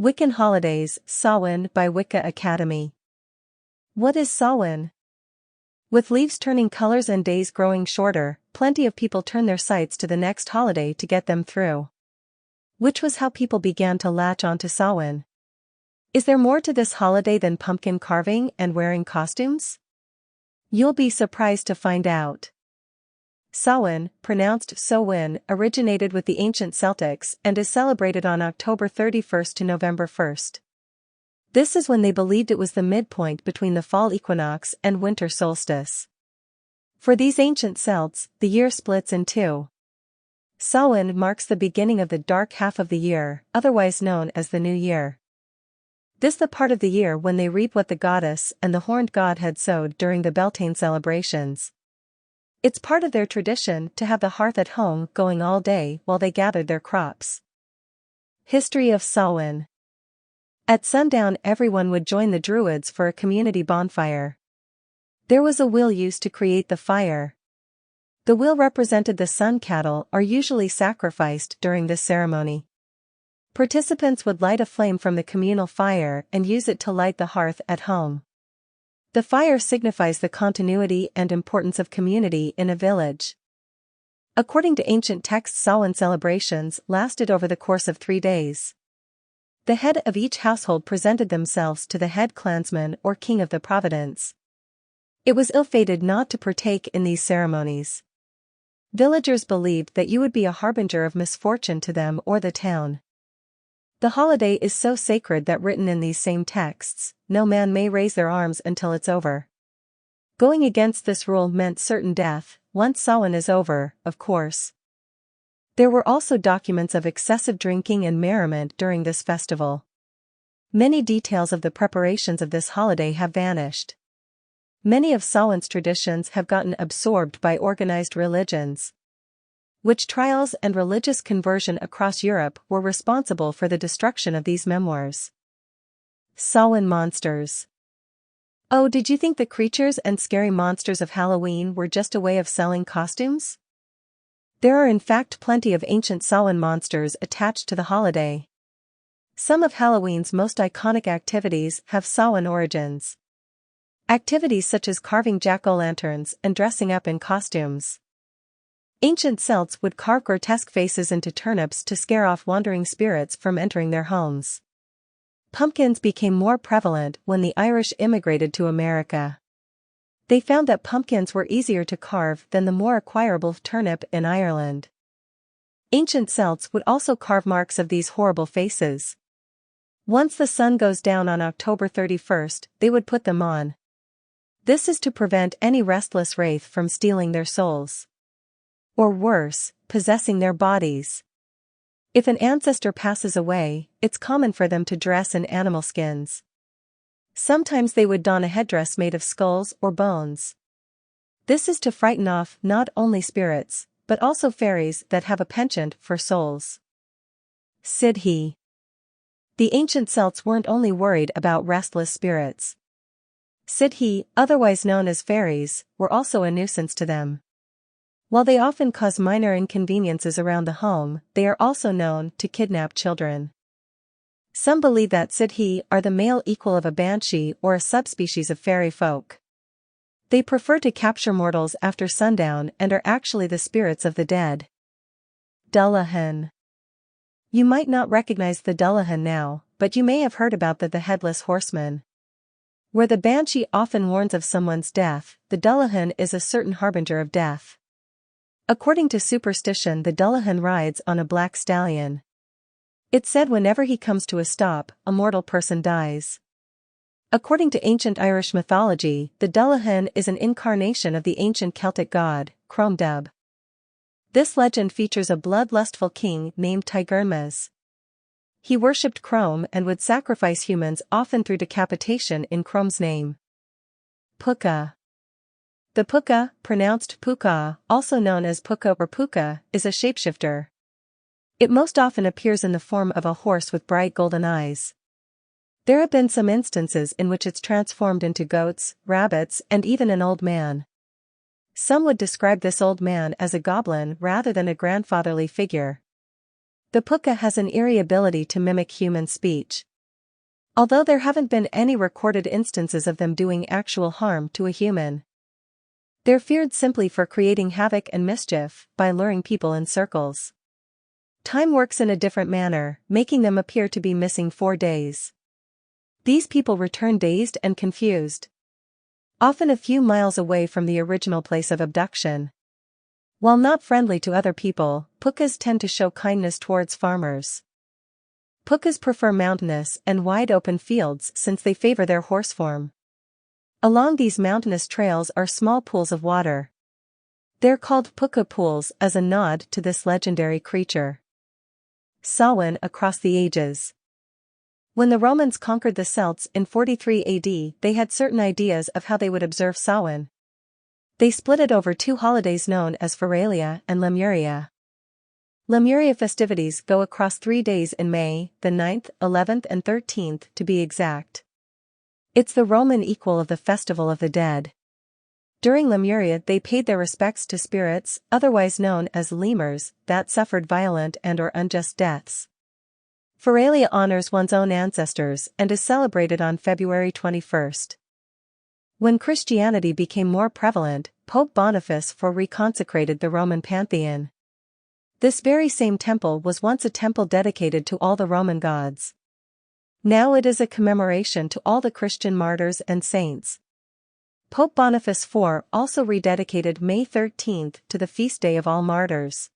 Wiccan Holidays, Samhain by Wicca Academy. What is Samhain? With leaves turning colors and days growing shorter, plenty of people turn their sights to the next holiday to get them through. Which was how people began to latch onto Samhain. Is there more to this holiday than pumpkin carving and wearing costumes? You'll be surprised to find out. Samhain, pronounced Samhain, originated with the ancient Celtics and is celebrated on October 31st to November 1st. This is when they believed it was the midpoint between the fall equinox and winter solstice. For these ancient Celts, the year splits in two. Samhain marks the beginning of the dark half of the year, otherwise known as the New Year. This the part of the year when they reap what the goddess and the horned god had sowed during the Beltane celebrations. It's part of their tradition to have the hearth at home going all day while they gathered their crops. History of Samhain. At sundown everyone would join the Druids for a community bonfire. There was a wheel used to create the fire. The wheel represented the sun cattle are usually sacrificed during this ceremony. Participants would light a flame from the communal fire and use it to light the hearth at home. The fire signifies the continuity and importance of community in a village. According to ancient texts, Samhain celebrations lasted over the course of 3 days. The head of each household presented themselves to the head clansman or king of the province. It was ill-fated not to partake in these ceremonies. Villagers believed that you would be a harbinger of misfortune to them or the town. The holiday is so sacred that written in these same texts, no man may raise their arms until it's over. Going against this rule meant certain death, once Samhain is over, of course. There were also documents of excessive drinking and merriment during this festival. Many details of the preparations of this holiday have vanished. Many of Samhain's traditions have gotten absorbed by organized religions. Witch trials and religious conversion across Europe were responsible for the destruction of these memoirs. Samhain monsters. Oh, did you think the creatures and scary monsters of Halloween were just a way of selling costumes? There are in fact plenty of ancient Samhain monsters attached to the holiday. Some of Halloween's most iconic activities have Samhain origins. Activities such as carving jack-o'-lanterns and dressing up in costumes. Ancient Celts would carve grotesque faces into turnips to scare off wandering spirits from entering their homes. Pumpkins became more prevalent when the Irish immigrated to America. They found that pumpkins were easier to carve than the more acquirable turnip in Ireland. Ancient Celts would also carve marks of these horrible faces. Once the sun goes down on October 31st, they would put them on. This is to prevent any restless wraith from stealing their souls. Or worse, possessing their bodies. If an ancestor passes away, it's common for them to dress in animal skins. Sometimes they would don a headdress made of skulls or bones. This is to frighten off not only spirits, but also fairies that have a penchant for souls. Sidhe. The ancient Celts weren't only worried about restless spirits. Sidhe, otherwise known as fairies, were also a nuisance to them. While they often cause minor inconveniences around the home, they are also known to kidnap children. Some believe that Sidhe are the male equal of a banshee or a subspecies of fairy folk. They prefer to capture mortals after sundown and are actually the spirits of the dead. Dullahan. You might not recognize the Dullahan now, but you may have heard about the Headless Horseman. Where the banshee often warns of someone's death, the Dullahan is a certain harbinger of death. According to superstition, the Dullahan rides on a black stallion. It's said whenever he comes to a stop, a mortal person dies. According to ancient Irish mythology, the Dullahan is an incarnation of the ancient Celtic god, Crom. This legend features a bloodlustful king named Tigernmas. He worshipped Crom and would sacrifice humans often through decapitation in Crom's name. Puka. The puka, pronounced puka, also known as puka or puka, is a shapeshifter. It most often appears in the form of a horse with bright golden eyes. There have been some instances in which it's transformed into goats, rabbits, and even an old man. Some would describe this old man as a goblin rather than a grandfatherly figure. The puka has an eerie ability to mimic human speech. although there haven't been any recorded instances of them doing actual harm to a human. They're feared simply for creating havoc and mischief by luring people in circles. Time works in a different manner, making them appear to be missing 4 days. These people return dazed and confused, often a few miles away from the original place of abduction. While not friendly to other people, pukas tend to show kindness towards farmers. Pukas prefer mountainous and wide-open fields since they favor their horse form. Along these mountainous trails are small pools of water. They're called puka pools as a nod to this legendary creature. Samhain across the ages. When the Romans conquered the Celts in 43 AD, they had certain ideas of how they would observe Samhain. They split it over 2 holidays known as Feralia and Lemuria. Lemuria festivities go across 3 days in May, the 9th, 11th and 13th to be exact. It's the Roman equal of the Festival of the Dead. During Lemuria they paid their respects to spirits, otherwise known as lemurs, that suffered violent and/or unjust deaths. Feralia honors one's own ancestors and is celebrated on February 21st. When Christianity became more prevalent, Pope Boniface IV reconsecrated the Roman pantheon. This very same temple was once a temple dedicated to all the Roman gods. Now it is a commemoration to all the Christian martyrs and saints. Pope Boniface IV also rededicated May 13th to the feast day of all martyrs.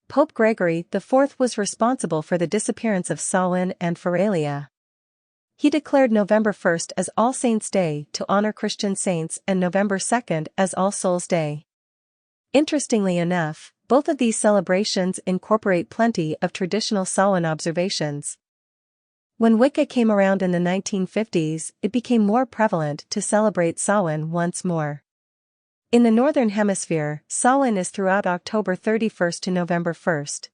Pope Gregory IV was responsible for the disappearance of Samhain and Feralia. He declared November 1st as All Saints' Day to honor Christian saints and November 2nd as All Souls' Day. Interestingly enough, both of these celebrations incorporate plenty of traditional Samhain observations. When Wicca came around in the 1950s, it became more prevalent to celebrate Samhain once more. In the Northern Hemisphere, Samhain is throughout October 31st to November 1st.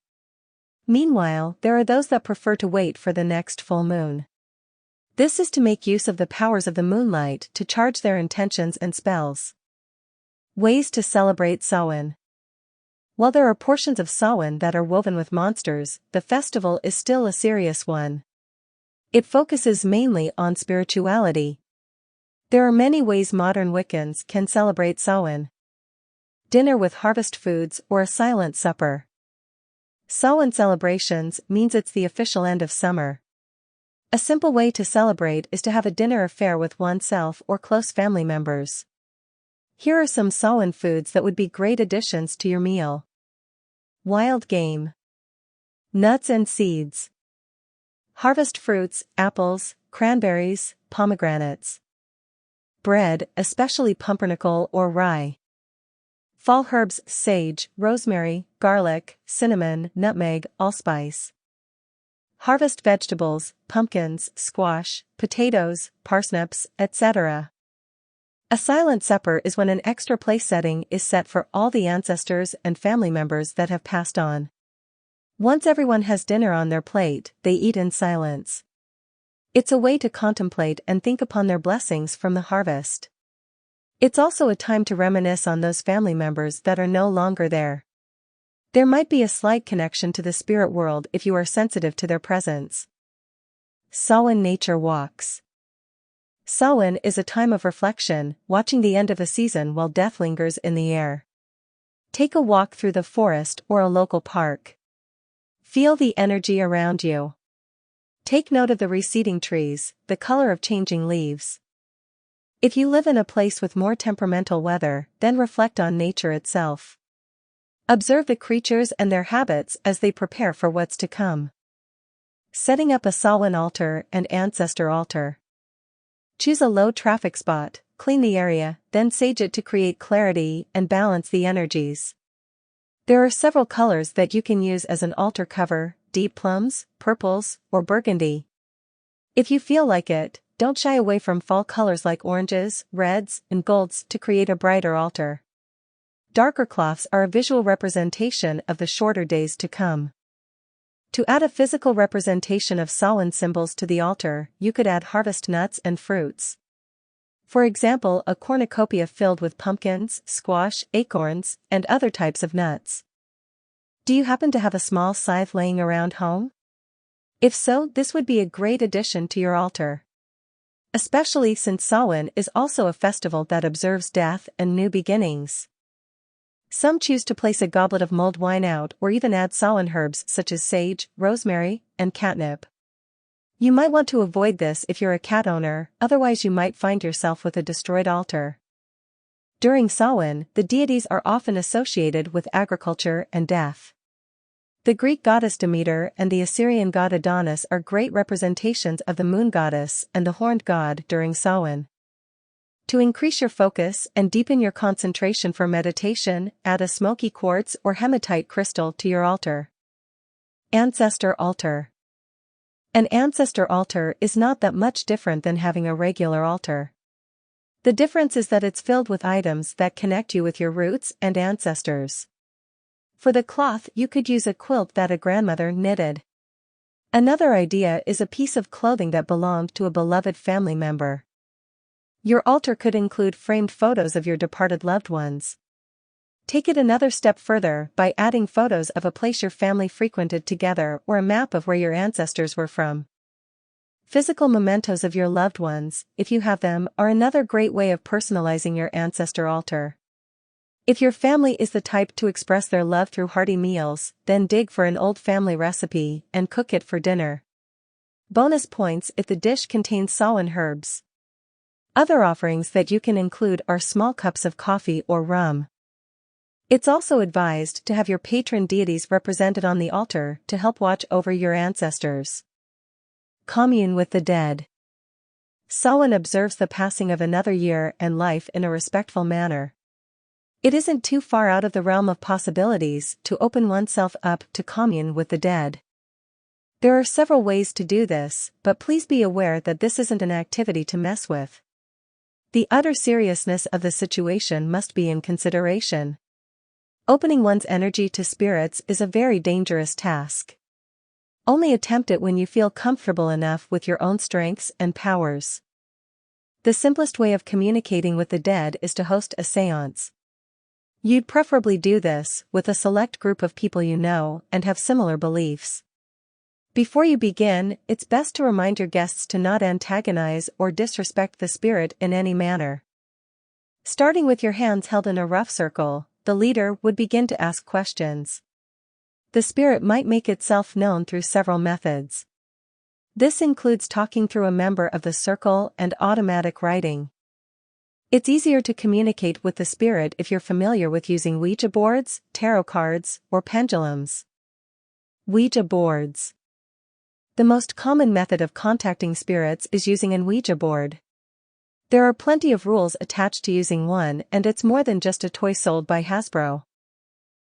Meanwhile, there are those that prefer to wait for the next full moon. This is to make use of the powers of the moonlight to charge their intentions and spells. Ways to celebrate Samhain. While there are portions of Samhain that are woven with monsters, the festival is still a serious one. It focuses mainly on spirituality. There are many ways modern Wiccans can celebrate Samhain. Dinner with harvest foods or a silent supper. Samhain celebrations means it's the official end of summer. A simple way to celebrate is to have a dinner affair with oneself or close family members. Here are some Samhain foods that would be great additions to your meal. Wild game. Nuts and seeds. Harvest fruits, apples, cranberries, pomegranates. Bread, especially pumpernickel or rye. Fall herbs, sage, rosemary, garlic, cinnamon, nutmeg, allspice. Harvest vegetables, pumpkins, squash, potatoes, parsnips, etc. A silent supper is when an extra place setting is set for all the ancestors and family members that have passed on. Once everyone has dinner on their plate, they eat in silence. It's a way to contemplate and think upon their blessings from the harvest. It's also a time to reminisce on those family members that are no longer there. There might be a slight connection to the spirit world if you are sensitive to their presence. Samhain nature walks. Samhain is a time of reflection, watching the end of a season while death lingers in the air. Take a walk through the forest or a local park. Feel the energy around you. Take note of the receding trees, the color of changing leaves. If you live in a place with more temperamental weather, then reflect on nature itself. Observe the creatures and their habits as they prepare for what's to come. Setting up a Samhain altar and ancestor altar. Choose a low-traffic spot, clean the area, then sage it to create clarity and balance the energies. There are several colors that you can use as an altar cover: deep plums, purples, or burgundy. If you feel like it, don't shy away from fall colors like oranges, reds, and golds to create a brighter altar. Darker cloths are a visual representation of the shorter days to come. To add a physical representation of Samhain symbols to the altar, you could add harvest nuts and fruits. For example, a cornucopia filled with pumpkins, squash, acorns, and other types of nuts. Do you happen to have a small scythe laying around home? If so, this would be a great addition to your altar. Especially since Samhain is also a festival that observes death and new beginnings. Some choose to place a goblet of mulled wine out or even add Samhain herbs such as sage, rosemary, and catnip. You might want to avoid this if you're a cat owner, otherwise you might find yourself with a destroyed altar. During Samhain, the deities are often associated with agriculture and death. The Greek goddess Demeter and the Assyrian god Adonis are great representations of the moon goddess and the horned god during Samhain. To increase your focus and deepen your concentration for meditation, add a smoky quartz or hematite crystal to your altar. Ancestor altar. An ancestor altar is not that much different than having a regular altar. The difference is that it's filled with items that connect you with your roots and ancestors. For the cloth, you could use a quilt that a grandmother knitted. Another idea is a piece of clothing that belonged to a beloved family member. Your altar could include framed photos of your departed loved ones. Take it another step further by adding photos of a place your family frequented together or a map of where your ancestors were from. Physical mementos of your loved ones, if you have them, are another great way of personalizing your ancestor altar. If your family is the type to express their love through hearty meals, then dig for an old family recipe and cook it for dinner. Bonus points if the dish contains Samhain herbs. Other offerings that you can include are small cups of coffee or rum. It's also advised to have your patron deities represented on the altar to help watch over your ancestors. Commune with the dead. Samhain observes the passing of another year and life in a respectful manner. It isn't too far out of the realm of possibilities to open oneself up to commune with the dead. There are several ways to do this, but please be aware that this isn't an activity to mess with. The utter seriousness of the situation must be in consideration. Opening one's energy to spirits is a very dangerous task. Only attempt it when you feel comfortable enough with your own strengths and powers. The simplest way of communicating with the dead is to host a séance. You'd preferably do this with a select group of people you know and have similar beliefs. Before you begin, it's best to remind your guests to not antagonize or disrespect the spirit in any manner. Starting with your hands held in a rough circle, the leader would begin to ask questions. The spirit might make itself known through several methods. This includes talking through a member of the circle and automatic writing. It's easier to communicate with the spirit if you're familiar with using Ouija boards, tarot cards, or pendulums. Ouija boards. The most common method of contacting spirits is using an Ouija board. There are plenty of rules attached to using one, and it's more than just a toy sold by Hasbro.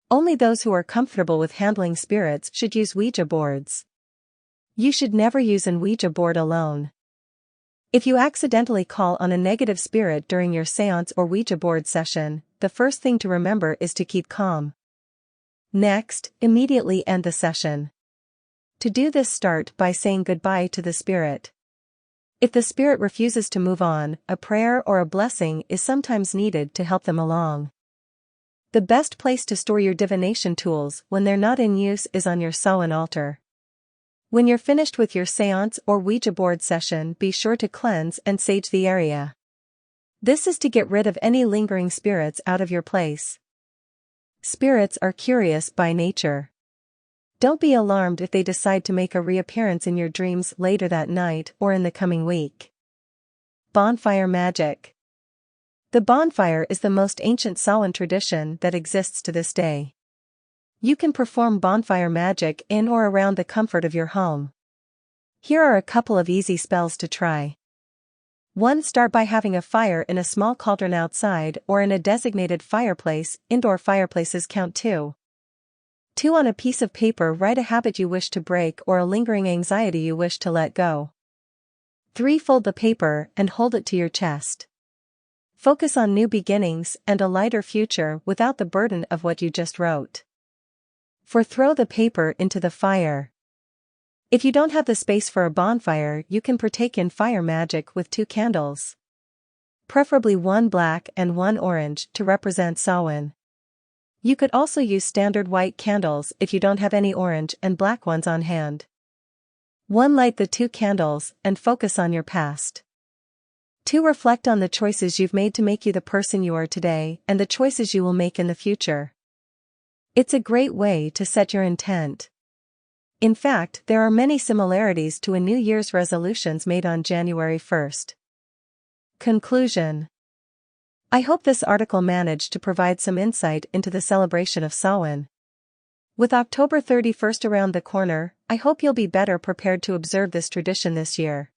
Only those who are comfortable with handling spirits should use Ouija boards. You should never use an Ouija board alone. If you accidentally call on a negative spirit during your seance or Ouija board session, the first thing to remember is to keep calm. Next, immediately end the session. To do this, start by saying goodbye to the spirit. If the spirit refuses to move on, a prayer or a blessing is sometimes needed to help them along. The best place to store your divination tools when they're not in use is on your Samhain altar. When you're finished with your seance or Ouija board session, be sure to cleanse and sage the area. This is to get rid of any lingering spirits out of your place. Spirits are curious by nature. Don't be alarmed if they decide to make a reappearance in your dreams later that night or in the coming week. Bonfire magic. The bonfire is the most ancient Samhain tradition that exists to this day. You can perform bonfire magic in or around the comfort of your home. Here are a couple of easy spells to try. 1. Start by having a fire in a small cauldron outside or in a designated fireplace. Indoor fireplaces count too. 2. On a piece of paper, write a habit you wish to break or a lingering anxiety you wish to let go. 3. Fold the paper and hold it to your chest. Focus on new beginnings and a lighter future without the burden of what you just wrote. 4. Throw the paper into the fire. If you don't have the space for a bonfire, you can partake in fire magic with 2 candles. Preferably 1 black and 1 orange to represent Samhain. You could also use standard white candles if you don't have any orange and black ones on hand. 1. Light the 2 candles and focus on your past. 2. Reflect on the choices you've made to make you the person you are today and the choices you will make in the future. It's a great way to set your intent. In fact, there are many similarities to a New Year's resolutions made on January 1st. Conclusion. I hope this article managed to provide some insight into the celebration of Samhain. With October 31st around the corner, I hope you'll be better prepared to observe this tradition this year.